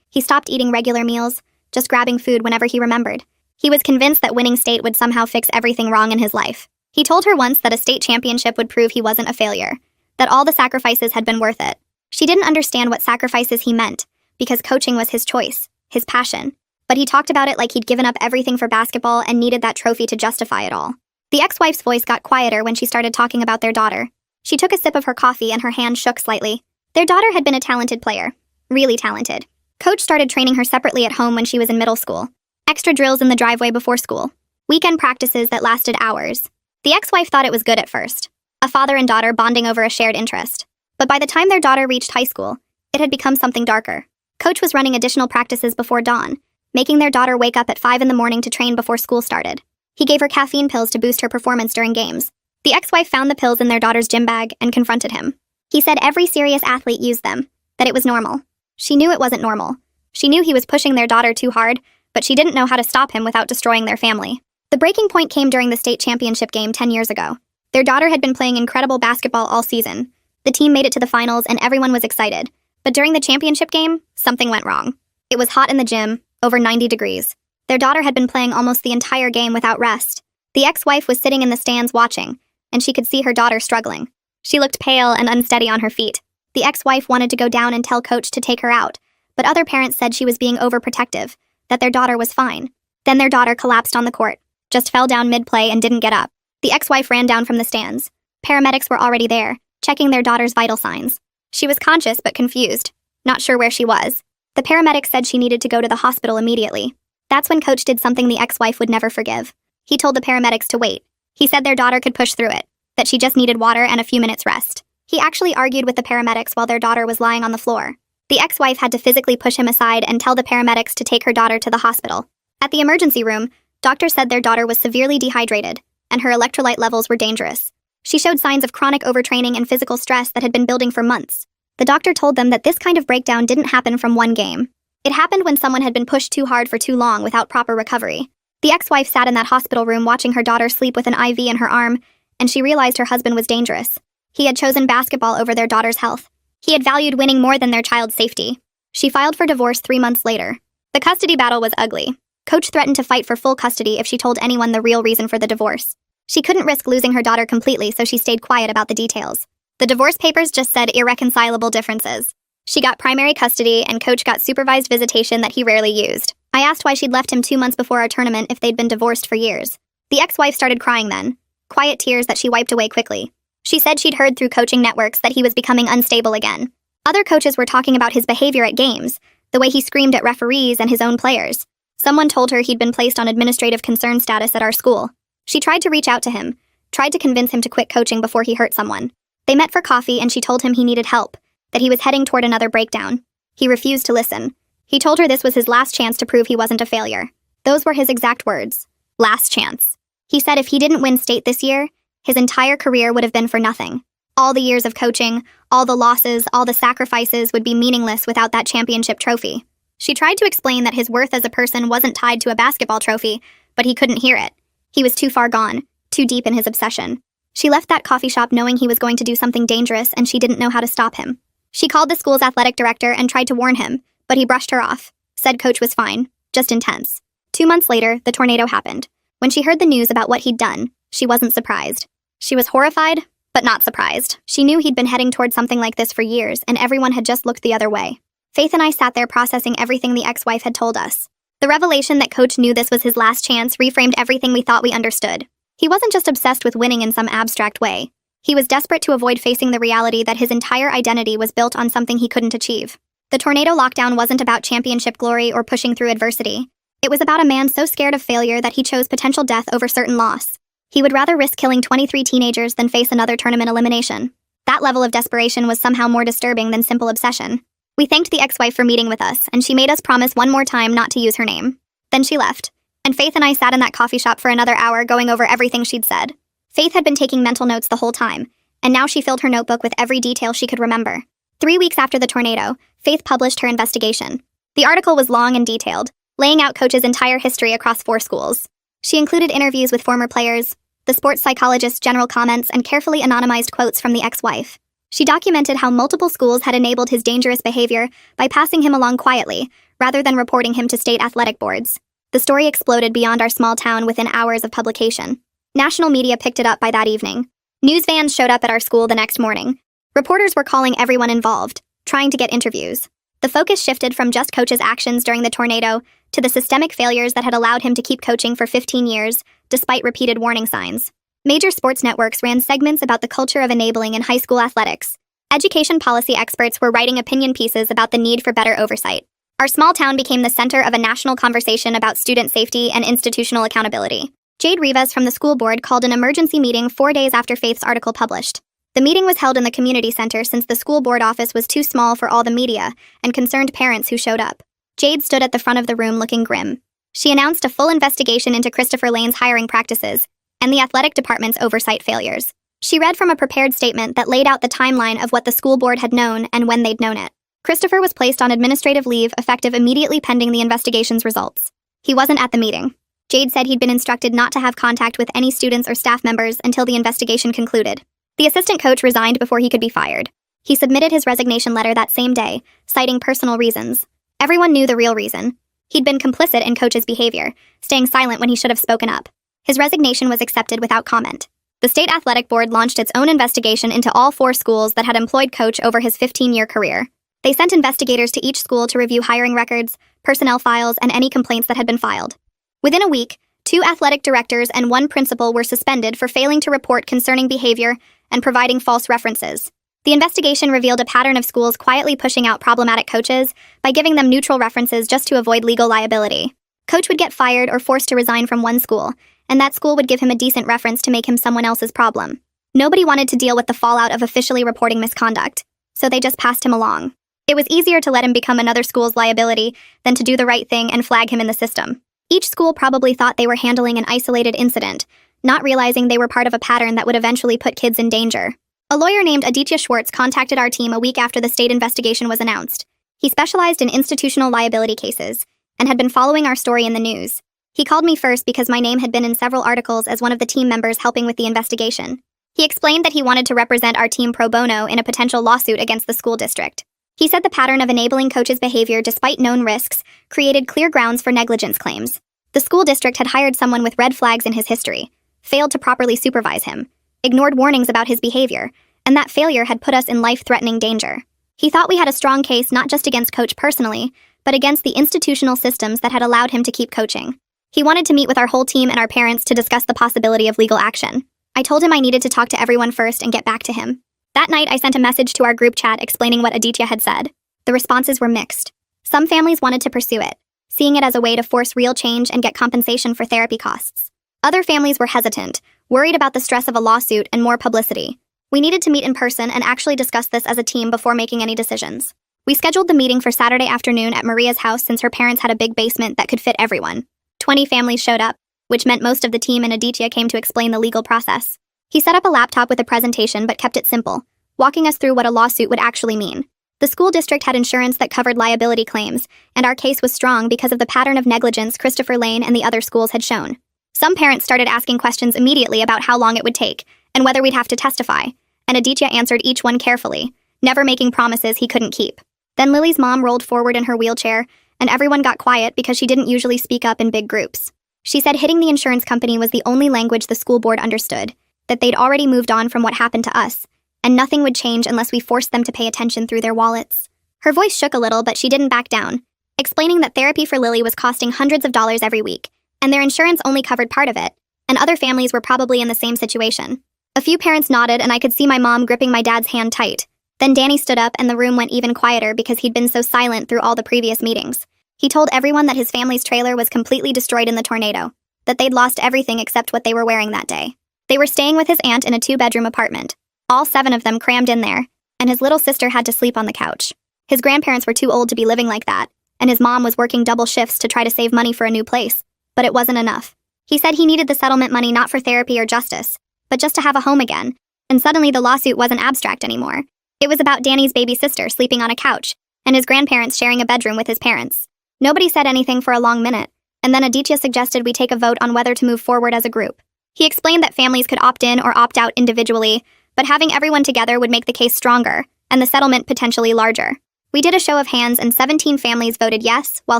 He stopped eating regular meals, just grabbing food whenever he remembered. He was convinced that winning state would somehow fix everything wrong in his life. He told her once that a state championship would prove he wasn't a failure, that all the sacrifices had been worth it. She didn't understand what sacrifices he meant, because coaching was his choice, his passion. But he talked about it like he'd given up everything for basketball and needed that trophy to justify it all. The ex-wife's voice got quieter when she started talking about their daughter. She took a sip of her coffee and her hand shook slightly. Their daughter had been a talented player. Really talented. Coach started training her separately at home when she was in middle school. Extra drills in the driveway before school. Weekend practices that lasted hours. The ex-wife thought it was good at first. A father and daughter bonding over a shared interest. But by the time their daughter reached high school, it had become something darker. Coach was running additional practices before dawn, making their daughter wake up at 5 in the morning to train before school started. He gave her caffeine pills to boost her performance during games. The ex-wife found the pills in their daughter's gym bag and confronted him. He said every serious athlete used them, that it was normal. She knew it wasn't normal. She knew he was pushing their daughter too hard, but she didn't know how to stop him without destroying their family. The breaking point came during the state championship game 10 years ago. Their daughter had been playing incredible basketball all season. The team made it to the finals and everyone was excited. But during the championship game, something went wrong. It was hot in the gym, over 90 degrees. Their daughter had been playing almost the entire game without rest. The ex-wife was sitting in the stands watching, and she could see her daughter struggling. She looked pale and unsteady on her feet. The ex-wife wanted to go down and tell Coach to take her out, but other parents said she was being overprotective, that their daughter was fine. Then their daughter collapsed on the court, just fell down mid-play and didn't get up. The ex-wife ran down from the stands. Paramedics were already there, checking their daughter's vital signs. She was conscious but confused, not sure where she was. The paramedics said she needed to go to the hospital immediately. That's when Coach did something the ex-wife would never forgive. He told the paramedics to wait. He said their daughter could push through it, that she just needed water and a few minutes rest. He actually argued with the paramedics while their daughter was lying on the floor. The ex-wife had to physically push him aside and tell the paramedics to take her daughter to the hospital. At the emergency room, doctors said their daughter was severely dehydrated, and her electrolyte levels were dangerous. She showed signs of chronic overtraining and physical stress that had been building for months. The doctor told them that this kind of breakdown didn't happen from one game. It happened when someone had been pushed too hard for too long without proper recovery. The ex-wife sat in that hospital room watching her daughter sleep with an IV in her arm, and she realized her husband was dangerous. He had chosen basketball over their daughter's health. He had valued winning more than their child's safety. She filed for divorce 3 months later. The custody battle was ugly. Coach threatened to fight for full custody if she told anyone the real reason for the divorce. She couldn't risk losing her daughter completely, so she stayed quiet about the details. The divorce papers just said irreconcilable differences. She got primary custody, and Coach got supervised visitation that he rarely used. I asked why she'd left him 2 months before our tournament if they'd been divorced for years. The ex-wife started crying then, quiet tears that she wiped away quickly. She said she'd heard through coaching networks that he was becoming unstable again. Other coaches were talking about his behavior at games, the way he screamed at referees and his own players. Someone told her he'd been placed on administrative concern status at our school. She tried to reach out to him, tried to convince him to quit coaching before he hurt someone. They met for coffee and she told him he needed help, that he was heading toward another breakdown. He refused to listen. He told her this was his last chance to prove he wasn't a failure. Those were his exact words. Last chance. He said if he didn't win state this year, his entire career would have been for nothing. All the years of coaching, all the losses, all the sacrifices would be meaningless without that championship trophy. She tried to explain that his worth as a person wasn't tied to a basketball trophy, but he couldn't hear it. He was too far gone, too deep in his obsession. She left that coffee shop knowing he was going to do something dangerous and she didn't know how to stop him. She called the school's athletic director and tried to warn him, but he brushed her off, said Coach was fine, just intense. 2 months later, the tornado happened. When she heard the news about what he'd done, she wasn't surprised. She was horrified, but not surprised. She knew he'd been heading toward something like this for years, and everyone had just looked the other way. Faith and I sat there processing everything the ex-wife had told us. The revelation that Coach knew this was his last chance reframed everything we thought we understood. He wasn't just obsessed with winning in some abstract way. He was desperate to avoid facing the reality that his entire identity was built on something he couldn't achieve. The tornado lockdown wasn't about championship glory or pushing through adversity. It was about a man so scared of failure that he chose potential death over certain loss. He would rather risk killing 23 teenagers than face another tournament elimination. That level of desperation was somehow more disturbing than simple obsession. We thanked the ex-wife for meeting with us, and she made us promise one more time not to use her name. Then she left, and Faith and I sat in that coffee shop for another hour going over everything she'd said. Faith had been taking mental notes the whole time, and now she filled her notebook with every detail she could remember. 3 weeks after the tornado, Faith published her investigation. The article was long and detailed, laying out Coach's entire history across 4 schools. She included interviews with former players, the sports psychologist's general comments, and carefully anonymized quotes from the ex-wife. She documented how multiple schools had enabled his dangerous behavior by passing him along quietly, rather than reporting him to state athletic boards. The story exploded beyond our small town within hours of publication. National media picked it up by that evening. News vans showed up at our school the next morning. Reporters were calling everyone involved, trying to get interviews. The focus shifted from just Coach's actions during the tornado to the systemic failures that had allowed him to keep coaching for 15 years, despite repeated warning signs. Major sports networks ran segments about the culture of enabling in high school athletics. Education policy experts were writing opinion pieces about the need for better oversight. Our small town became the center of a national conversation about student safety and institutional accountability. Jade Rivas from the school board called an emergency meeting 4 days after Faith's article published. The meeting was held in the community center since the school board office was too small for all the media and concerned parents who showed up. Jade stood at the front of the room looking grim. She announced a full investigation into Christopher Lane's hiring practices and the athletic department's oversight failures. She read from a prepared statement that laid out the timeline of what the school board had known and when they'd known it. Christopher was placed on administrative leave effective immediately pending the investigation's results. He wasn't at the meeting. Jade said he'd been instructed not to have contact with any students or staff members until the investigation concluded. The assistant coach resigned before he could be fired. He submitted his resignation letter that same day, citing personal reasons. Everyone knew the real reason. He'd been complicit in Coach's behavior, staying silent when he should have spoken up. His resignation was accepted without comment. The state athletic board launched its own investigation into all 4 schools that had employed Coach over his 15-year career. They sent investigators to each school to review hiring records, personnel files, and any complaints that had been filed. Within a week, 2 athletic directors and 1 principal were suspended for failing to report concerning behavior and providing false references. The investigation revealed a pattern of schools quietly pushing out problematic coaches by giving them neutral references just to avoid legal liability. Coach would get fired or forced to resign from one school, and that school would give him a decent reference to make him someone else's problem. Nobody wanted to deal with the fallout of officially reporting misconduct, so they just passed him along. It was easier to let him become another school's liability than to do the right thing and flag him in the system. Each school probably thought they were handling an isolated incident, not realizing they were part of a pattern that would eventually put kids in danger. A lawyer named Aditya Schwartz contacted our team a week after the state investigation was announced. He specialized in institutional liability cases and had been following our story in the news. He called me first because my name had been in several articles as one of the team members helping with the investigation. He explained that he wanted to represent our team pro bono in a potential lawsuit against the school district. He said the pattern of enabling Coach's behavior despite known risks created clear grounds for negligence claims. The school district had hired someone with red flags in his history, failed to properly supervise him, ignored warnings about his behavior, and that failure had put us in life-threatening danger. He thought we had a strong case not just against Coach personally, but against the institutional systems that had allowed him to keep coaching. He wanted to meet with our whole team and our parents to discuss the possibility of legal action. I told him I needed to talk to everyone first and get back to him. That night, I sent a message to our group chat explaining what Aditya had said. The responses were mixed. Some families wanted to pursue it, seeing it as a way to force real change and get compensation for therapy costs. Other families were hesitant, worried about the stress of a lawsuit and more publicity. We needed to meet in person and actually discuss this as a team before making any decisions. We scheduled the meeting for Saturday afternoon at Maria's house since her parents had a big basement that could fit everyone. 20 families showed up, which meant most of the team and Aditya came to explain the legal process. He set up a laptop with a presentation but kept it simple, walking us through what a lawsuit would actually mean. The school district had insurance that covered liability claims, and our case was strong because of the pattern of negligence Christopher Lane and the other schools had shown. Some parents started asking questions immediately about how long it would take and whether we'd have to testify, and Aditya answered each one carefully, never making promises he couldn't keep. Then Lily's mom rolled forward in her wheelchair, and everyone got quiet because she didn't usually speak up in big groups. She said hitting the insurance company was the only language the school board understood, that they'd already moved on from what happened to us, and nothing would change unless we forced them to pay attention through their wallets. Her voice shook a little, but she didn't back down, explaining that therapy for Lily was costing hundreds of dollars every week, and their insurance only covered part of it, and other families were probably in the same situation. A few parents nodded, and I could see my mom gripping my dad's hand tight. Then Danny stood up, and the room went even quieter because he'd been so silent through all the previous meetings. He told everyone that his family's trailer was completely destroyed in the tornado, that they'd lost everything except what they were wearing that day. They were staying with his aunt in a 2-bedroom apartment, all 7 of them crammed in there, and his little sister had to sleep on the couch. His grandparents were too old to be living like that, and his mom was working double shifts to try to save money for a new place, but it wasn't enough. He said he needed the settlement money not for therapy or justice, but just to have a home again, and suddenly the lawsuit wasn't abstract anymore. It was about Danny's baby sister sleeping on a couch, and his grandparents sharing a bedroom with his parents. Nobody said anything for a long minute, and then Aditya suggested we take a vote on whether to move forward as a group. He explained that families could opt in or opt out individually, but having everyone together would make the case stronger, and the settlement potentially larger. We did a show of hands, and 17 families voted yes, while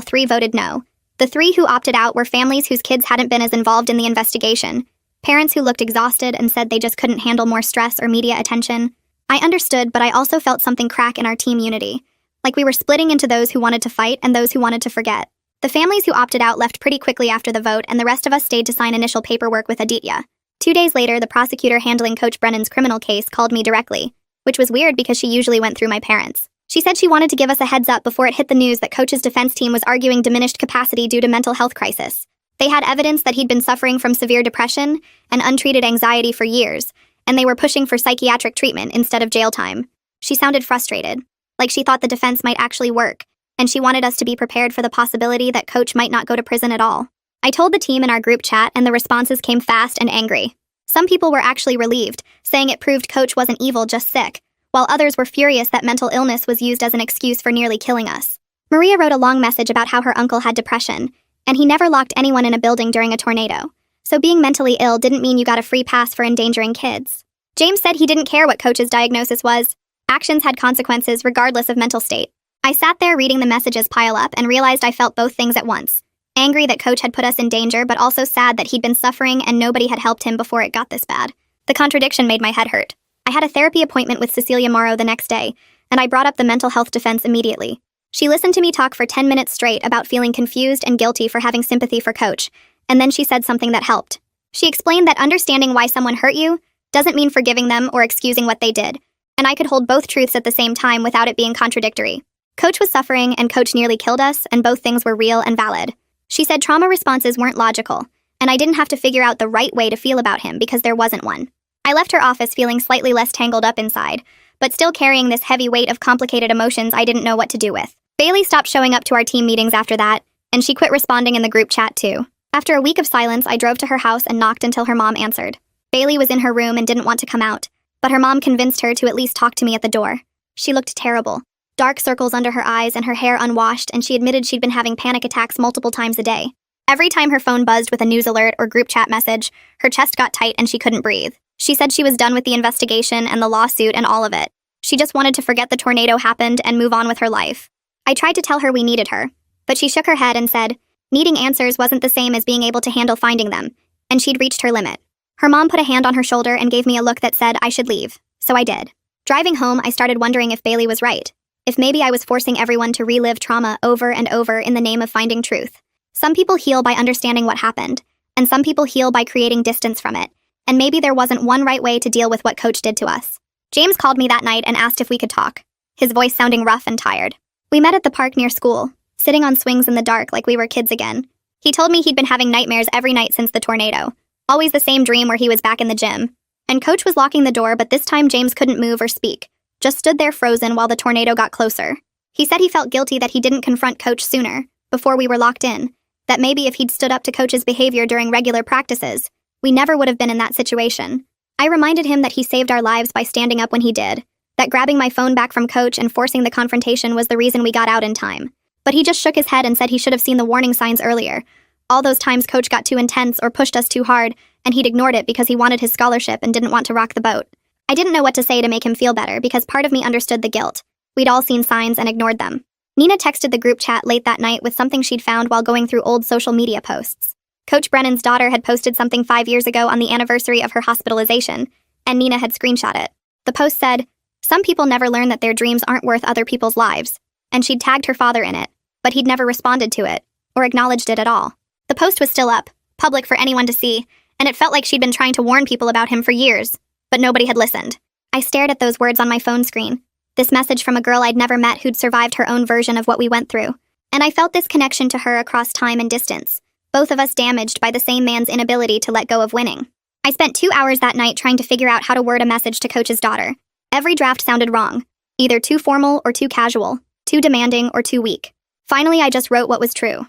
3 voted no. The 3 who opted out were families whose kids hadn't been as involved in the investigation, parents who looked exhausted and said they just couldn't handle more stress or media attention. I understood, but I also felt something crack in our team unity, like we were splitting into those who wanted to fight and those who wanted to forget. The families who opted out left pretty quickly after the vote, and the rest of us stayed to sign initial paperwork with Aditya. 2 days later, the prosecutor handling Coach Brennan's criminal case called me directly, which was weird because she usually went through my parents. She said she wanted to give us a heads up before it hit the news that Coach's defense team was arguing diminished capacity due to mental health crisis. They had evidence that he'd been suffering from severe depression and untreated anxiety for years, and they were pushing for psychiatric treatment instead of jail time. She sounded frustrated, like she thought the defense might actually work, and she wanted us to be prepared for the possibility that Coach might not go to prison at all. I told the team in our group chat, and the responses came fast and angry. Some people were actually relieved, saying it proved Coach wasn't evil, just sick, while others were furious that mental illness was used as an excuse for nearly killing us. Maria wrote a long message about how her uncle had depression, and he never locked anyone in a building during a tornado. So being mentally ill didn't mean you got a free pass for endangering kids. James said he didn't care what Coach's diagnosis was. Actions had consequences regardless of mental state. I sat there reading the messages pile up and realized I felt both things at once. Angry that Coach had put us in danger, but also sad that he'd been suffering and nobody had helped him before it got this bad. The contradiction made my head hurt. I had a therapy appointment with Cecilia Morrow the next day, and I brought up the mental health defense immediately. She listened to me talk for 10 minutes straight about feeling confused and guilty for having sympathy for Coach, and then she said something that helped. She explained that understanding why someone hurt you doesn't mean forgiving them or excusing what they did, and I could hold both truths at the same time without it being contradictory. Coach was suffering, and Coach nearly killed us, and both things were real and valid. She said trauma responses weren't logical, and I didn't have to figure out the right way to feel about him because there wasn't one. I left her office feeling slightly less tangled up inside, but still carrying this heavy weight of complicated emotions I didn't know what to do with. Bailey stopped showing up to our team meetings after that, and she quit responding in the group chat too. After a week of silence, I drove to her house and knocked until her mom answered. Bailey was in her room and didn't want to come out, but her mom convinced her to at least talk to me at the door. She looked terrible. Dark circles under her eyes and her hair unwashed, and she admitted she'd been having panic attacks multiple times a day. Every time her phone buzzed with a news alert or group chat message, her chest got tight and she couldn't breathe. She said she was done with the investigation and the lawsuit and all of it. She just wanted to forget the tornado happened and move on with her life. I tried to tell her we needed her, but she shook her head and said needing answers wasn't the same as being able to handle finding them, and she'd reached her limit. Her mom put a hand on her shoulder and gave me a look that said I should leave, so I did. Driving home, I started wondering if Bailey was right, if maybe I was forcing everyone to relive trauma over and over in the name of finding truth. Some people heal by understanding what happened, and some people heal by creating distance from it, and maybe there wasn't one right way to deal with what Coach did to us. James called me that night and asked if we could talk, his voice sounding rough and tired. We met at the park near school, sitting on swings in the dark like we were kids again. He told me he'd been having nightmares every night since the tornado, always the same dream where he was back in the gym. And Coach was locking the door, but this time James couldn't move or speak, just stood there frozen while the tornado got closer. He said he felt guilty that he didn't confront Coach sooner, before we were locked in, that maybe if he'd stood up to Coach's behavior during regular practices, we never would have been in that situation. I reminded him that he saved our lives by standing up when he did, that grabbing my phone back from Coach and forcing the confrontation was the reason we got out in time. But he just shook his head and said he should have seen the warning signs earlier. All those times Coach got too intense or pushed us too hard, and he'd ignored it because he wanted his scholarship and didn't want to rock the boat. I didn't know what to say to make him feel better because part of me understood the guilt. We'd all seen signs and ignored them. Nina texted the group chat late that night with something she'd found while going through old social media posts. Coach Brennan's daughter had posted something 5 years ago on the anniversary of her hospitalization, and Nina had screenshot it. The post said, "Some people never learn that their dreams aren't worth other people's lives," and she'd tagged her father in it, but he'd never responded to it, or acknowledged it at all. The post was still up, public for anyone to see, and it felt like she'd been trying to warn people about him for years, but nobody had listened. I stared at those words on my phone screen, this message from a girl I'd never met who'd survived her own version of what we went through, and I felt this connection to her across time and distance, both of us damaged by the same man's inability to let go of winning. I spent 2 hours that night trying to figure out how to word a message to Coach's daughter. Every draft sounded wrong, either too formal or too casual, too demanding or too weak. Finally, I just wrote what was true.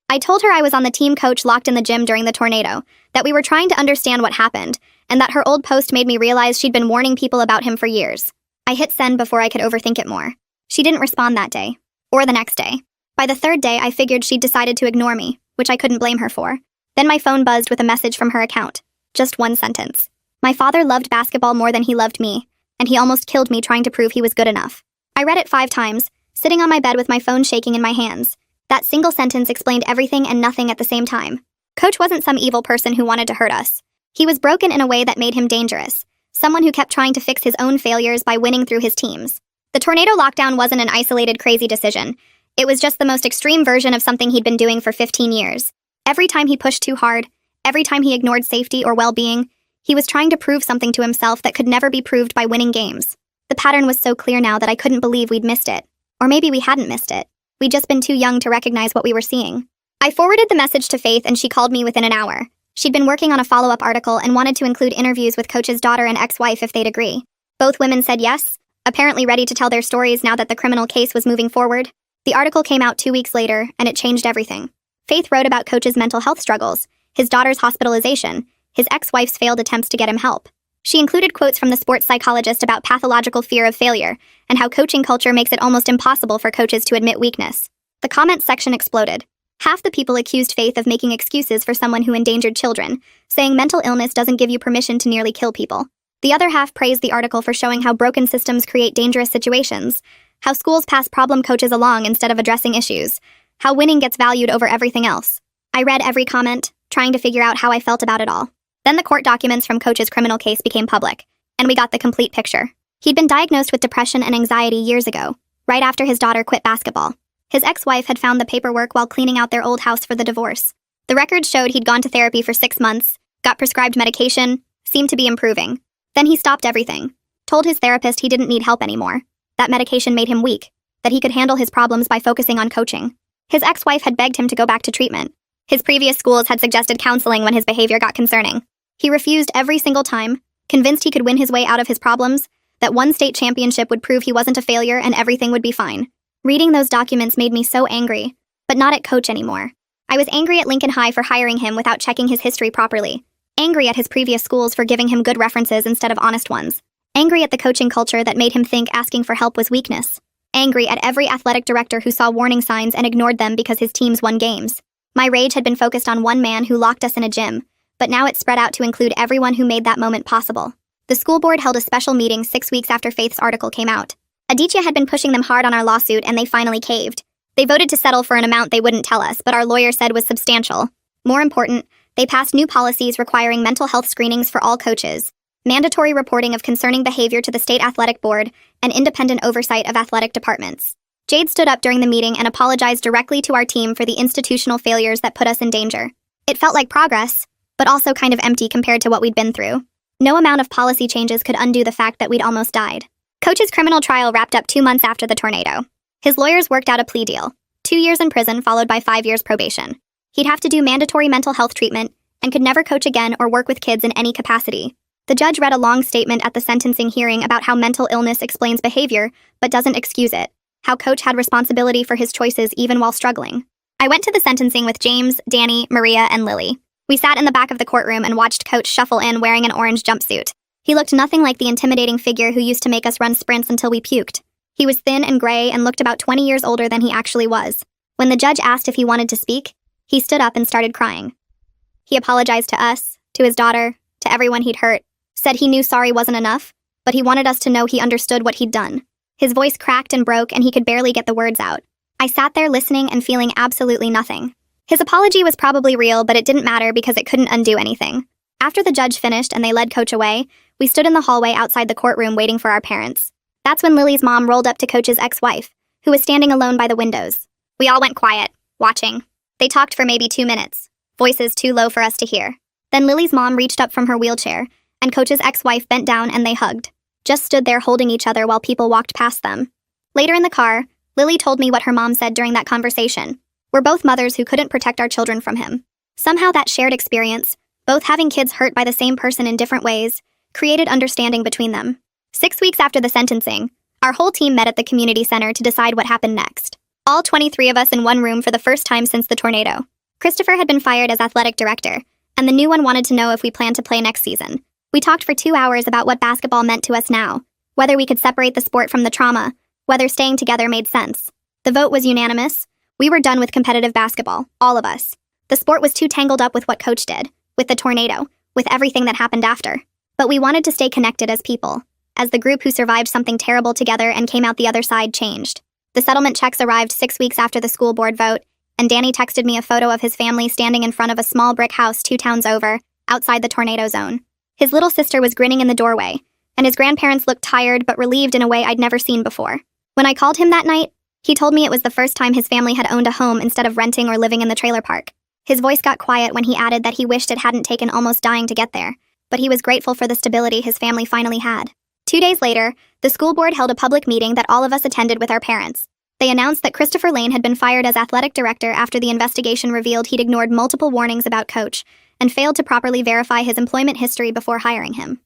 I told her I was on the team Coach locked in the gym during the tornado, that we were trying to understand what happened, and that her old post made me realize she'd been warning people about him for years. I hit send before I could overthink it more. She didn't respond that day, or the next day. By the third day, I figured she'd decided to ignore me, which I couldn't blame her for. Then my phone buzzed with a message from her account. Just one sentence. My father loved basketball more than he loved me, and he almost killed me trying to prove he was good enough. I read it 5 times, sitting on my bed with my phone shaking in my hands. That single sentence explained everything and nothing at the same time. Coach wasn't some evil person who wanted to hurt us. He was broken in a way that made him dangerous, someone who kept trying to fix his own failures by winning through his teams. The tornado lockdown wasn't an isolated crazy decision. It was just the most extreme version of something he'd been doing for 15 years. Every time he pushed too hard, every time he ignored safety or well-being, he was trying to prove something to himself that could never be proved by winning games. The pattern was so clear now that I couldn't believe we'd missed it. Or maybe we hadn't missed it. We'd just been too young to recognize what we were seeing. I forwarded the message to Faith and she called me within an hour. She'd been working on a follow-up article and wanted to include interviews with Coach's daughter and ex-wife if they'd agree. Both women said yes, apparently ready to tell their stories now that the criminal case was moving forward. The article came out 2 weeks later, and it changed everything. Faith wrote about Coach's mental health struggles, his daughter's hospitalization, his ex-wife's failed attempts to get him help. She included quotes from the sports psychologist about pathological fear of failure and how coaching culture makes it almost impossible for coaches to admit weakness. The comments section exploded. Half the people accused Faith of making excuses for someone who endangered children, saying mental illness doesn't give you permission to nearly kill people. The other half praised the article for showing how broken systems create dangerous situations, how schools pass problem coaches along instead of addressing issues, how winning gets valued over everything else. I read every comment, trying to figure out how I felt about it all. Then the court documents from Coach's criminal case became public, and we got the complete picture. He'd been diagnosed with depression and anxiety years ago, right after his daughter quit basketball. His ex-wife had found the paperwork while cleaning out their old house for the divorce. The records showed he'd gone to therapy for 6 months, got prescribed medication, seemed to be improving. Then he stopped everything, told his therapist he didn't need help anymore, that medication made him weak, that he could handle his problems by focusing on coaching. His ex-wife had begged him to go back to treatment. His previous schools had suggested counseling when his behavior got concerning. He refused every single time, convinced he could win his way out of his problems, that one state championship would prove he wasn't a failure and everything would be fine. Reading those documents made me so angry, but not at Coach anymore. I was angry at Lincoln High for hiring him without checking his history properly. Angry at his previous schools for giving him good references instead of honest ones. Angry at the coaching culture that made him think asking for help was weakness. Angry at every athletic director who saw warning signs and ignored them because his teams won games. My rage had been focused on one man who locked us in a gym, but now it spread out to include everyone who made that moment possible. The school board held a special meeting 6 weeks after Faith's article came out. Aditya had been pushing them hard on our lawsuit and they finally caved. They voted to settle for an amount they wouldn't tell us, but our lawyer said was substantial. More important, they passed new policies requiring mental health screenings for all coaches, mandatory reporting of concerning behavior to the state athletic board, and independent oversight of athletic departments. Jade stood up during the meeting and apologized directly to our team for the institutional failures that put us in danger. It felt like progress, but also kind of empty compared to what we'd been through. No amount of policy changes could undo the fact that we'd almost died. Coach's criminal trial wrapped up 2 months after the tornado. His lawyers worked out a plea deal, 2 years in prison followed by 5 years probation. He'd have to do mandatory mental health treatment and could never coach again or work with kids in any capacity. The judge read a long statement at the sentencing hearing about how mental illness explains behavior but doesn't excuse it, how Coach had responsibility for his choices even while struggling. I went to the sentencing with James, Danny, Maria, and Lily. We sat in the back of the courtroom and watched Coach shuffle in wearing an orange jumpsuit. He looked nothing like the intimidating figure who used to make us run sprints until we puked. He was thin and gray and looked about 20 years older than he actually was. When the judge asked if he wanted to speak, he stood up and started crying. He apologized to us, to his daughter, to everyone he'd hurt, said he knew sorry wasn't enough, but he wanted us to know he understood what he'd done. His voice cracked and broke and he could barely get the words out. I sat there listening and feeling absolutely nothing. His apology was probably real, but it didn't matter because it couldn't undo anything. After the judge finished and they led Coach away, we stood in the hallway outside the courtroom waiting for our parents. That's when Lily's mom rolled up to Coach's ex-wife, who was standing alone by the windows. We all went quiet, watching. They talked for maybe 2 minutes, voices too low for us to hear. Then Lily's mom reached up from her wheelchair, and Coach's ex-wife bent down and they hugged. Just stood there holding each other while people walked past them. Later in the car, Lily told me what her mom said during that conversation. We're both mothers who couldn't protect our children from him. Somehow that shared experience, both having kids hurt by the same person in different ways, created understanding between them. 6 weeks after the sentencing, our whole team met at the community center to decide what happened next. All 23 of us in one room for the first time since the tornado. Christopher had been fired as athletic director, and the new one wanted to know if we planned to play next season. We talked for 2 hours about what basketball meant to us now, whether we could separate the sport from the trauma, whether staying together made sense. The vote was unanimous. We were done with competitive basketball, all of us. The sport was too tangled up with what Coach did, with the tornado, with everything that happened after. But we wanted to stay connected as people, as the group who survived something terrible together and came out the other side changed. The settlement checks arrived 6 weeks after the school board vote, and Danny texted me a photo of his family standing in front of a small brick house 2 towns over, outside the tornado zone. His little sister was grinning in the doorway, and his grandparents looked tired but relieved in a way I'd never seen before. When I called him that night, he told me it was the first time his family had owned a home instead of renting or living in the trailer park. His voice got quiet when he added that he wished it hadn't taken almost dying to get there, but he was grateful for the stability his family finally had. 2 days later, the school board held a public meeting that all of us attended with our parents. They announced that Christopher Lane had been fired as athletic director after the investigation revealed he'd ignored multiple warnings about Coach and failed to properly verify his employment history before hiring him.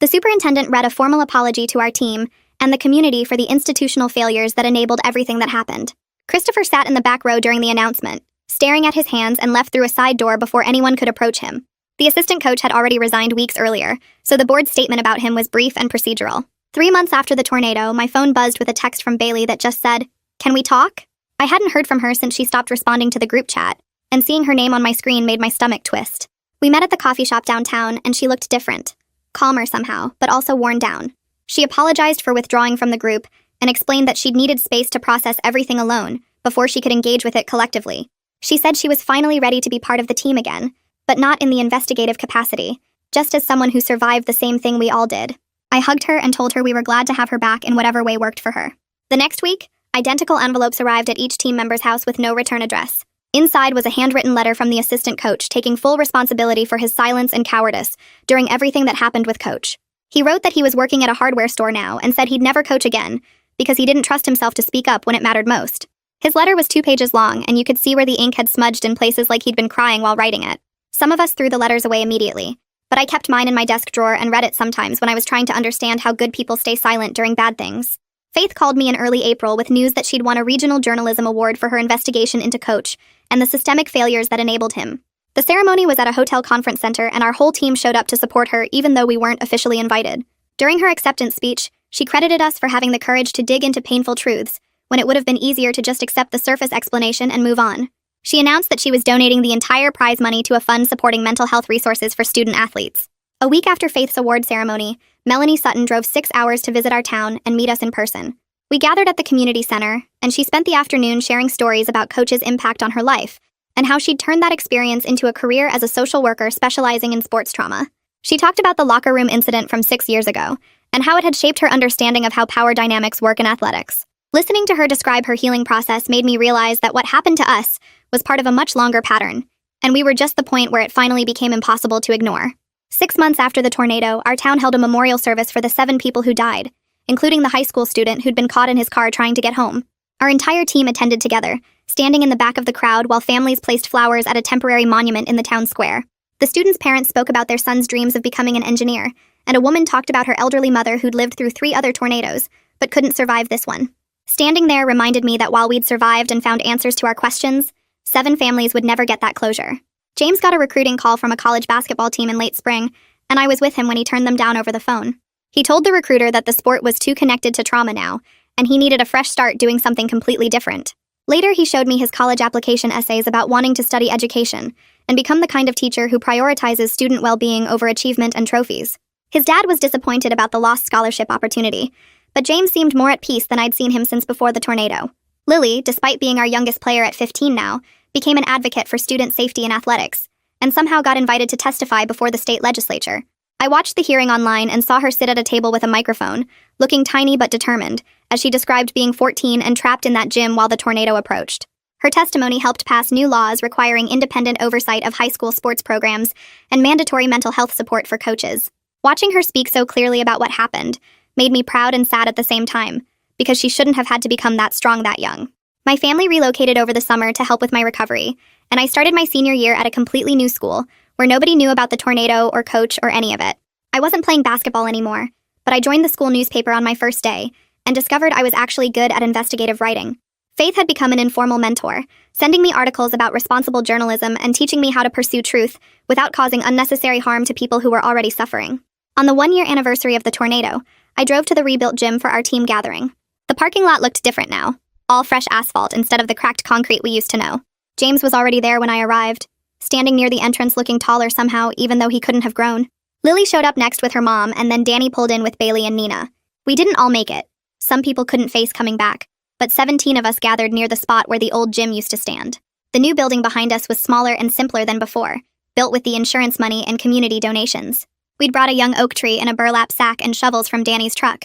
The superintendent read a formal apology to our team and the community for the institutional failures that enabled everything that happened. Christopher sat in the back row during the announcement, staring at his hands and left through a side door before anyone could approach him. The assistant coach had already resigned weeks earlier, so the board's statement about him was brief and procedural. 3 months after the tornado, my phone buzzed with a text from Bailey that just said, "Can we talk?" I hadn't heard from her since she stopped responding to the group chat, and seeing her name on my screen made my stomach twist. We met at the coffee shop downtown, and she looked different. Calmer somehow, but also worn down. She apologized for withdrawing from the group and explained that she'd needed space to process everything alone before she could engage with it collectively. She said she was finally ready to be part of the team again, but not in the investigative capacity, just as someone who survived the same thing we all did. I hugged her and told her we were glad to have her back in whatever way worked for her. The next week, identical envelopes arrived at each team member's house with no return address. Inside was a handwritten letter from the assistant coach taking full responsibility for his silence and cowardice during everything that happened with Coach. He wrote that he was working at a hardware store now and said he'd never coach again because he didn't trust himself to speak up when it mattered most. His letter was 2 pages long, and you could see where the ink had smudged in places like he'd been crying while writing it. Some of us threw the letters away immediately, but I kept mine in my desk drawer and read it sometimes when I was trying to understand how good people stay silent during bad things. Faith called me in early April with news that she'd won a regional journalism award for her investigation into Coach and the systemic failures that enabled him. The ceremony was at a hotel conference center, and our whole team showed up to support her even though we weren't officially invited. During her acceptance speech, she credited us for having the courage to dig into painful truths when it would have been easier to just accept the surface explanation and move on. She announced that she was donating the entire prize money to a fund supporting mental health resources for student athletes. A week after Faith's award ceremony, Melanie Sutton drove 6 hours to visit our town and meet us in person. We gathered at the community center, and she spent the afternoon sharing stories about Coach's impact on her life and how she'd turned that experience into a career as a social worker specializing in sports trauma. She talked about the locker room incident from 6 years ago and how it had shaped her understanding of how power dynamics work in athletics. Listening to her describe her healing process made me realize that what happened to us was part of a much longer pattern, and we were just the point where it finally became impossible to ignore. 6 months after the tornado, our town held a memorial service for the 7 people who died, including the high school student who'd been caught in his car trying to get home. Our entire team attended together, standing in the back of the crowd while families placed flowers at a temporary monument in the town square. The students' parents spoke about their son's dreams of becoming an engineer, and a woman talked about her elderly mother who'd lived through 3 other tornadoes, but couldn't survive this one. Standing there reminded me that while we'd survived and found answers to our questions, 7 families would never get that closure. James got a recruiting call from a college basketball team in late spring, and I was with him when he turned them down over the phone. He told the recruiter that the sport was too connected to trauma now, and he needed a fresh start doing something completely different. Later, he showed me his college application essays about wanting to study education and become the kind of teacher who prioritizes student well-being over achievement and trophies. His dad was disappointed about the lost scholarship opportunity, but James seemed more at peace than I'd seen him since before the tornado. Lily, despite being our youngest player at 15 now, became an advocate for student safety in athletics, and somehow got invited to testify before the state legislature. I watched the hearing online and saw her sit at a table with a microphone, looking tiny but determined, as she described being 14 and trapped in that gym while the tornado approached. Her testimony helped pass new laws requiring independent oversight of high school sports programs and mandatory mental health support for coaches. Watching her speak so clearly about what happened made me proud and sad at the same time, because she shouldn't have had to become that strong that young. My family relocated over the summer to help with my recovery, and I started my senior year at a completely new school, where nobody knew about the tornado or coach or any of it. I wasn't playing basketball anymore, but I joined the school newspaper on my first day, and discovered I was actually good at investigative writing. Faith had become an informal mentor, sending me articles about responsible journalism and teaching me how to pursue truth without causing unnecessary harm to people who were already suffering. On the 1-year anniversary of the tornado, I drove to the rebuilt gym for our team gathering. The parking lot looked different now, all fresh asphalt instead of the cracked concrete we used to know. James was already there when I arrived, standing near the entrance looking taller somehow, even though he couldn't have grown. Lily showed up next with her mom, and then Danny pulled in with Bailey and Nina. We didn't all make it. Some people couldn't face coming back, but 17 of us gathered near the spot where the old gym used to stand. The new building behind us was smaller and simpler than before, built with the insurance money and community donations. We'd brought a young oak tree in a burlap sack and shovels from Danny's truck.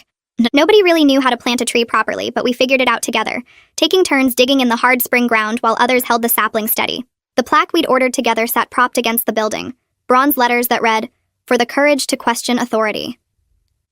Nobody really knew how to plant a tree properly, but we figured it out together, taking turns digging in the hard spring ground while others held the sapling steady. The plaque we'd ordered together sat propped against the building, bronze letters that read, "For the courage to question authority,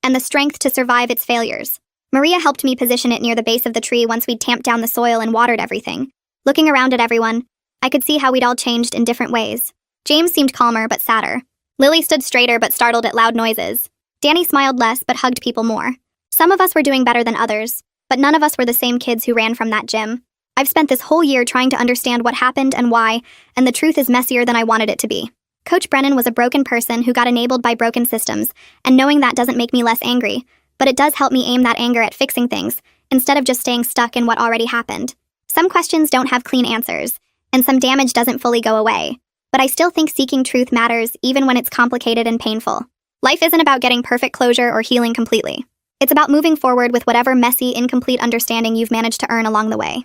and the strength to survive its failures." Maria helped me position it near the base of the tree once we'd tamped down the soil and watered everything. Looking around at everyone, I could see how we'd all changed in different ways. James seemed calmer but sadder. Lily stood straighter but startled at loud noises. Danny smiled less but hugged people more. Some of us were doing better than others, but none of us were the same kids who ran from that gym. I've spent this whole year trying to understand what happened and why, and the truth is messier than I wanted it to be. Coach Brennan was a broken person who got enabled by broken systems, and knowing that doesn't make me less angry, but it does help me aim that anger at fixing things, instead of just staying stuck in what already happened. Some questions don't have clean answers, and some damage doesn't fully go away. But I still think seeking truth matters even when it's complicated and painful. Life isn't about getting perfect closure or healing completely. It's about moving forward with whatever messy, incomplete understanding you've managed to earn along the way.